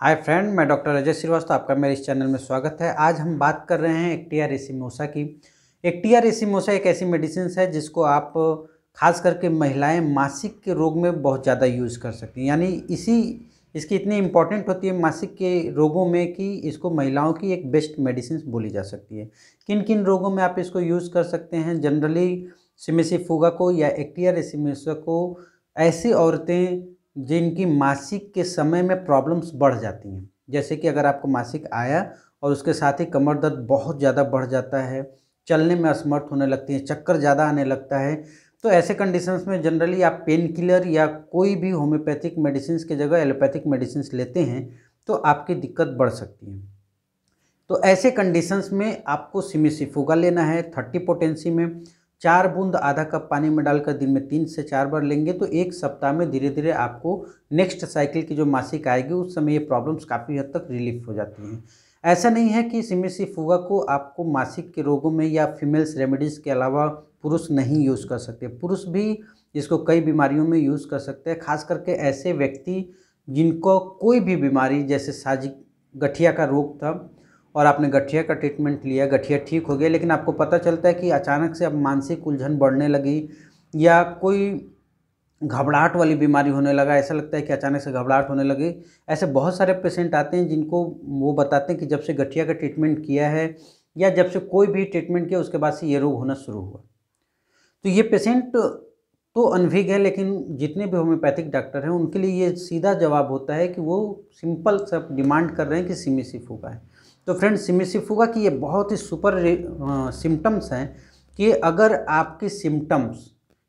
Hi friend, मैं doctor Ajay Srivastava, आपका मेरे इस चैनल में स्वागत है। आज हम बात कर रहे हैं एक्टिया रेसिमोसा की। एक्टिया रेसिमोसा एक ऐसी मेडिसिन है जिसको आप खास करके महिलाएं मासिक के रोग में बहुत ज़्यादा यूज़ कर सकती हैं। यानी इसकी इतनी इम्पॉर्टेंट होती है मासिक के रोगों में कि इसको महिलाओं की एक बेस्ट मेडिसिन बोली जा सकती है। किन किन रोगों में आप इसको यूज़ कर सकते हैं? जनरली सिमिसीफुगा को या एक्टिया रेसिमोसा को ऐसी औरतें जिनकी मासिक के समय में प्रॉब्लम्स बढ़ जाती हैं, जैसे कि अगर आपको मासिक आया और उसके साथ ही कमर दर्द बहुत ज़्यादा बढ़ जाता है, चलने में असमर्थ होने लगती हैं, चक्कर ज़्यादा आने लगता है, तो ऐसे कंडीशंस में जनरली आप पेन किलर या कोई भी होम्योपैथिक मेडिसिन की जगह एलोपैथिक मेडिसिन लेते हैं तो आपकी दिक्कत बढ़ सकती है। तो ऐसे कंडीशंस में आपको सिमिसीफुगा लेना है 30 पोटेंसी में। 4 बूंद आधा कप पानी में डालकर दिन में 3 से 4 बार लेंगे तो एक सप्ताह में धीरे धीरे आपको नेक्स्ट साइकिल की जो मासिक आएगी उस समय ये प्रॉब्लम्स काफ़ी हद तक रिलीफ हो जाती हैं। ऐसा नहीं है कि सिमिसीफुगा को आपको मासिक के रोगों में या फीमेल्स रेमेडीज़ के अलावा पुरुष नहीं यूज़ कर सकते। पुरुष भी इसको कई बीमारियों में यूज़ कर सकते हैं, खास करके ऐसे व्यक्ति जिनको कोई भी बीमारी जैसे साजिक गठिया का रोग था और आपने गठिया का ट्रीटमेंट लिया, गठिया ठीक हो गया, लेकिन आपको पता चलता है कि अचानक से अब मानसिक उलझन बढ़ने लगी या कोई घबराहट वाली बीमारी होने लगा, ऐसा लगता है कि अचानक से घबराहट होने लगी। ऐसे बहुत सारे पेशेंट आते हैं जिनको वो बताते हैं कि जब से गठिया का ट्रीटमेंट किया है या जब से कोई भी ट्रीटमेंट किया उसके बाद से ये रोग होना शुरू हुआ। तो ये पेशेंट तो अनभिज्ञ है, लेकिन जितने भी होम्योपैथिक डॉक्टर हैं उनके लिए ये सीधा जवाब होता है कि वो सिंपल सा डिमांड कर रहे हैं कि सिमिसीफुगा है। तो फ्रेंड्स, सिमिसीफुगा की ये बहुत ही सुपर सिम्टम्स हैं कि अगर आपके सिम्टम्स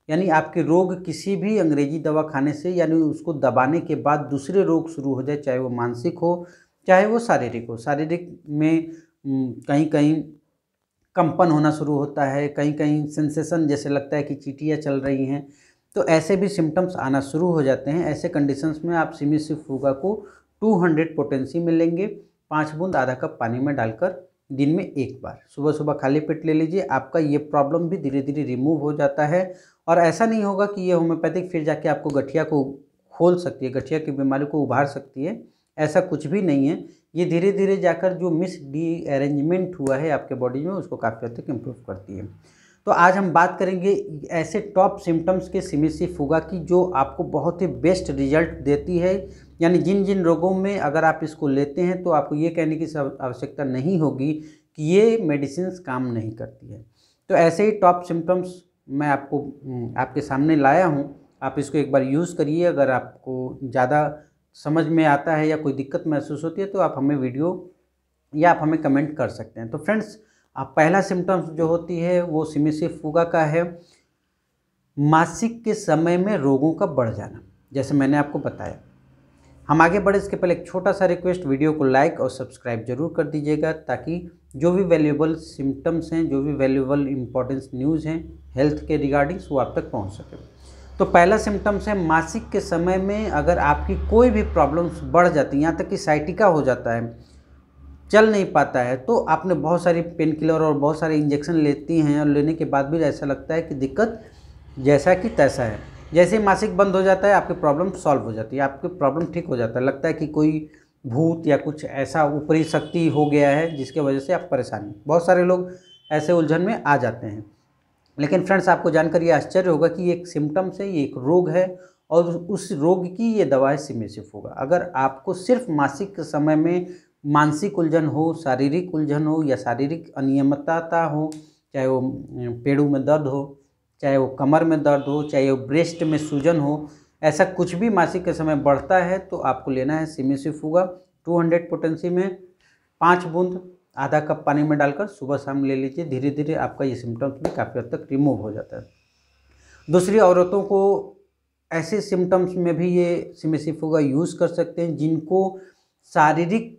यानी आपके रोग किसी भी अंग्रेजी दवा खाने से यानी उसको दबाने के बाद दूसरे रोग शुरू हो जाए, चाहे वो मानसिक हो चाहे वो शारीरिक हो। शारीरिक में कहीं कहीं कंपन होना शुरू होता है, कहीं कहीं सेंसेशन जैसे लगता है कि चींटियाँ चल रही हैं, तो ऐसे भी सिम्टम्स आना शुरू हो जाते हैं। ऐसे कंडीशंस में आप सिमिसीफुगा को 200 पोटेंसी में लेंगे, 5 बूंद आधा कप पानी में डालकर दिन में 1 बार सुबह सुबह खाली पेट ले लीजिए। आपका ये प्रॉब्लम भी धीरे धीरे रिमूव हो जाता है और ऐसा नहीं होगा कि ये होम्योपैथिक फिर जाके आपको गठिया को खोल सकती है, गठिया की बीमारी को उभार सकती है, ऐसा कुछ भी नहीं है। ये धीरे धीरे जाकर जो मिस डी अरेंजमेंट हुआ है आपके बॉडी में उसको काफ़ी हद तक इम्प्रूव करती है। तो आज हम बात करेंगे ऐसे टॉप सिम्टम्स के सिमिसीफुगा की जो आपको बहुत ही बेस्ट रिजल्ट देती है। यानी जिन जिन रोगों में अगर आप इसको लेते हैं तो आपको ये कहने की आवश्यकता नहीं होगी कि ये मेडिसिन काम नहीं करती है। तो ऐसे ही टॉप सिम्टम्स मैं आपको आपके सामने लाया हूँ। आप इसको एक बार यूज़ करिए। अगर आपको ज़्यादा समझ में आता है या कोई दिक्कत महसूस होती है तो आप हमें वीडियो या आप हमें कमेंट कर सकते हैं। तो फ्रेंड्स, आप पहला सिम्टम्स जो होती है वो सिमिसीफुगा का है मासिक के समय में रोगों का बढ़ जाना, जैसे मैंने आपको बताया। हम आगे बढ़े इसके पहले एक छोटा सा रिक्वेस्ट, वीडियो को लाइक और सब्सक्राइब जरूर कर दीजिएगा ताकि जो भी वैल्यूएबल सिम्टम्स हैं, जो भी वैल्यूएबल इंपॉर्टेंस न्यूज़ हैं हेल्थ के रिगार्डिंग्स वो आप तक पहुंच सके। तो पहला सिम्टम्स है मासिक के समय में अगर आपकी कोई भी प्रॉब्लम्स बढ़ जाती हैं, यहाँ तक कि साइटिका हो जाता है, चल नहीं पाता है, तो आपने बहुत सारी पेन किलर और बहुत सारे इंजेक्शन लेती हैं और लेने के बाद भी ऐसा लगता है कि दिक्कत जैसा कि तैसा है। जैसे ही मासिक बंद हो जाता है आपकी प्रॉब्लम सॉल्व हो जाती है, आपकी प्रॉब्लम ठीक हो जाता है। लगता है कि कोई भूत या कुछ ऐसा ऊपरी शक्ति हो गया है जिसके वजह से आप परेशान। बहुत सारे लोग ऐसे उलझन में आ जाते हैं, लेकिन फ्रेंड्स आपको जानकर ये आश्चर्य होगा कि ये एक सिम्टम्स है, ये एक रोग है और उस रोग की ये दवा है सिमिसीफुगा। अगर आपको सिर्फ मासिक के समय में मानसिक उलझन हो, शारीरिक उलझन हो या शारीरिक अनियमितता हो, चाहे वो पेड़ों में दर्द हो, चाहे वो कमर में दर्द हो, चाहे वो ब्रेस्ट में सूजन हो, ऐसा कुछ भी मासिक के समय बढ़ता है तो आपको लेना है सिमिसीफुगा 200 पोटेंसी में 5 बूंद आधा कप पानी में डालकर सुबह शाम ले लीजिए। धीरे धीरे आपका ये सिम्टम्स भी काफ़ी हद तक रिमूव हो जाता है। दूसरी औरतों को ऐसे सिम्टम्स में भी ये सिमिसीफुगा यूज़ कर सकते हैं जिनको शारीरिक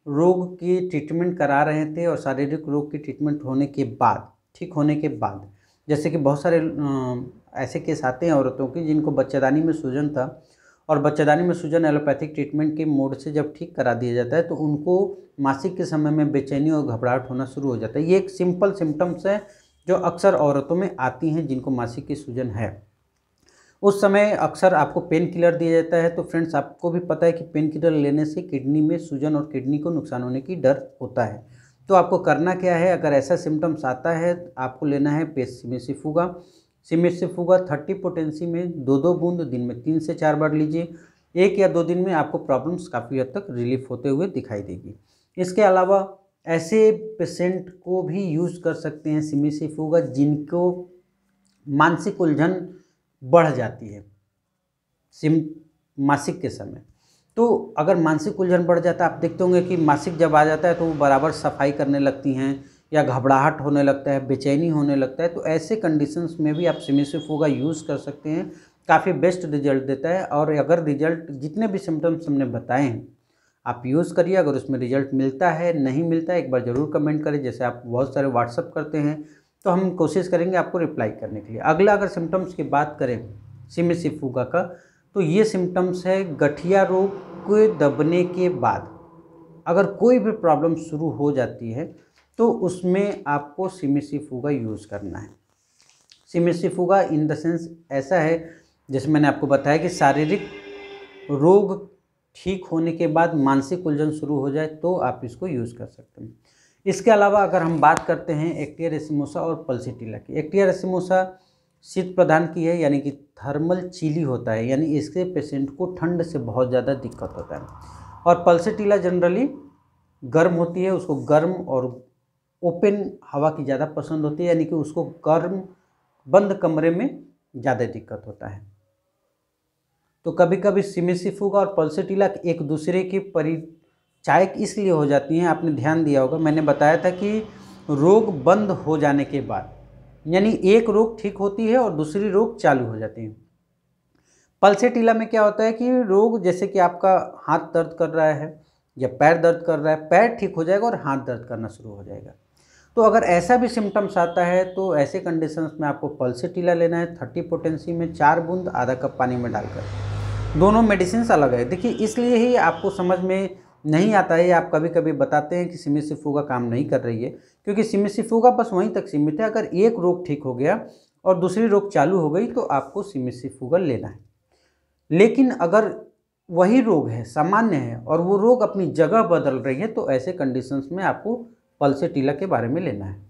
रोग की ट्रीटमेंट करा रहे थे और शारीरिक रोग की ट्रीटमेंट होने के बाद, ठीक होने के बाद, जैसे कि बहुत सारे ऐसे केस आते हैं औरतों के जिनको बच्चेदानी में सूजन था और बच्चेदानी में सूजन एलोपैथिक ट्रीटमेंट के मोड से जब ठीक करा दिया जाता है तो उनको मासिक के समय में बेचैनी और घबराहट होना शुरू हो जाता है। ये एक सिंपल सिम्टम्स है जो अक्सर औरतों में आती हैं जिनको मासिक की सूजन है। उस समय अक्सर आपको पेन किलर दिया जाता है। तो फ्रेंड्स, आपको भी पता है कि पेन किलर लेने से किडनी में सूजन और किडनी को नुकसान होने की डर होता है। तो आपको करना क्या है, अगर ऐसा सिम्टम्स आता है आपको लेना है सिमिसिफुगा। सिमिसिफुगा 30 पोटेंसी में 2-2 बूंद दिन में 3 से 4 बार लीजिए। 1 या 2 दिन में आपको प्रॉब्लम्स काफ़ी हद तक रिलीफ होते हुए दिखाई देगी। इसके अलावा ऐसे पेशेंट को भी यूज़ कर सकते हैं सिमिसिफुगा जिनको मानसिक उलझन बढ़ जाती है मासिक के समय। तो अगर मानसिक उलझन बढ़ जाता है, आप देखते होंगे कि मासिक जब आ जाता है तो वो बराबर सफाई करने लगती हैं या घबराहट होने लगता है, बेचैनी होने लगता है। तो ऐसे कंडीशंस में भी आप सिमिसिफुगा यूज़ कर सकते हैं, काफ़ी बेस्ट रिजल्ट देता है। और अगर रिजल्ट जितने भी सिम्टम्स हमने बताए हैं आप यूज़ करिए। अगर उसमें रिजल्ट मिलता है, नहीं मिलता है, एक बार ज़रूर कमेंट करें। जैसे आप बहुत सारे व्हाट्सअप करते हैं तो हम कोशिश करेंगे आपको रिप्लाई करने के लिए। अगला अगर सिम्टम्स की बात करें सिमिसिफुगा का, तो ये सिम्टम्स है गठिया रोग के दबने के बाद अगर कोई भी प्रॉब्लम शुरू हो जाती है तो उसमें आपको सिमिसिफुगा यूज़ करना है। सिमिसिफुगा इन द सेंस ऐसा है, जैसे मैंने आपको बताया कि शारीरिक रोग ठीक होने के बाद मानसिक उलझन शुरू हो जाए तो आप इसको यूज़ कर सकते हैं। इसके अलावा अगर हम बात करते हैं एक्टिया रेसिमोसा और पल्सीटिला की। एक्टिया रेसिमोसा शीत प्रधान की है, यानी कि थर्मल चिली होता है, यानी इसके पेशेंट को ठंड से बहुत ज़्यादा दिक्कत होता है। और पल्सीटिला जनरली गर्म होती है, उसको गर्म और ओपन हवा की ज़्यादा पसंद होती है, यानी कि उसको गर्म बंद कमरे में ज़्यादा दिक्कत होता है। तो कभी कभी सिमिसिफुगा और पल्सीटिला एक दूसरे की परिचायक इसलिए हो जाती हैं, आपने ध्यान दिया होगा मैंने बताया था कि रोग बंद हो जाने के बाद, यानी एक रोग ठीक होती है और दूसरी रोग चालू हो जाती है। पल्सीटिला में क्या होता है कि रोग जैसे कि आपका हाथ दर्द कर रहा है या पैर दर्द कर रहा है, पैर ठीक हो जाएगा और हाथ दर्द करना शुरू हो जाएगा। तो अगर ऐसा भी सिम्टम्स आता है तो ऐसे कंडीशंस में आपको पल्सीटिला लेना है 30 पोटेंसी में 4 बूंद आधा कप पानी में डालकर। दोनों मेडिसिन अलग है। देखिए, इसलिए ही आपको समझ में नहीं आता है, आप कभी कभी बताते हैं कि सिमिसिफुगा काम नहीं कर रही है, क्योंकि सिमिसिफुगा बस वहीं तक सीमित है। अगर एक रोग ठीक हो गया और दूसरी रोग चालू हो गई तो आपको सिमिसिफुगा लेना है। लेकिन अगर वही रोग है, सामान्य है, और वो रोग अपनी जगह बदल रही है तो ऐसे कंडीशंस में आपको पल्सीटिला के बारे में लेना है।